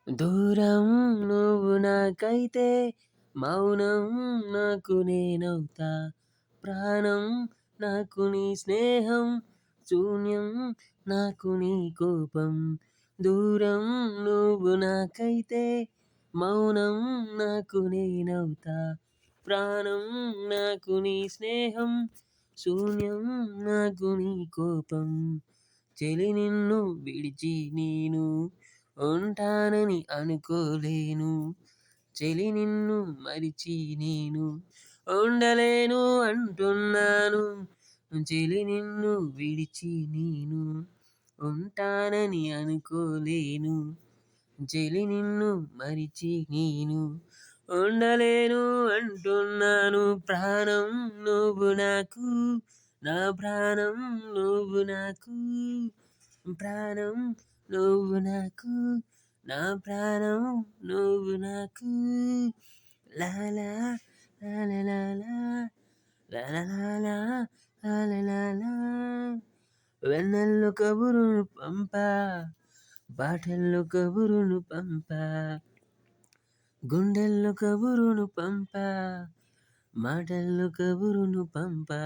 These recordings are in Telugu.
దూరం నువ్వు నాకైతే మౌనం నాకు నేనవుతా ప్రాణం నాకు నీ స్నేహం శూన్యం నాకు నీ కోపం దూరం నువ్వు నాకైతే మౌనం నాకు నేనవుతా ప్రాణం నాకు నీ స్నేహం శూన్యం నాకు నీ కోపం చెలి నిన్ను విడిచి నేను ఉంటానని అనుకోలేను చెలి నిన్ను మరిచి నేను ఉండలేను అంటున్నాను చెలి నిన్ను విడిచి నేను ఉంటానని అనుకోలేను చెలి నిన్ను మరిచి నేను ఉండలేను అంటున్నాను ప్రాణం నువ్వు నాకు నా ప్రాణం నువ్వు నాకు ప్రాణం నువ్వు నాకు నా ప్రాణం నువ్వు నాకు లాలా లాలా లాలా లాలా వెన్నెల్లో కబురును పంపా బాటల్లో కబురును పంపా గుండెల్లో కబురును పంపా మాటల్లో కబురును పంపా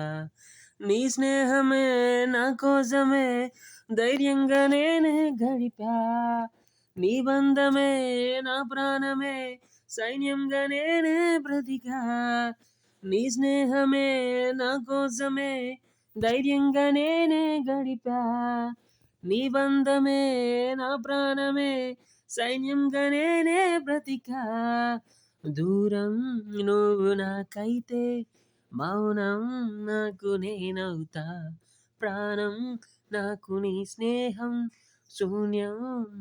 నీ స్నేహమే నా కోసమే ధైర్యంగా నేనే గడిపా నీ బంధమే నా ప్రాణమే సైన్యంగా నేనే బ్రతికా నీ స్నేహమే నా కోసమే ధైర్యంగా నేనే గడిపా నీ బంధమే నా ప్రాణమే సైన్యంగా నేనే బ్రతికా దూరం నువ్వు నాకైతే మౌనం నాకు నేనవుతా ప్రాణం నాకు నీ స్నేహం శూన్యం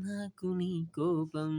నాకు నీ కోపం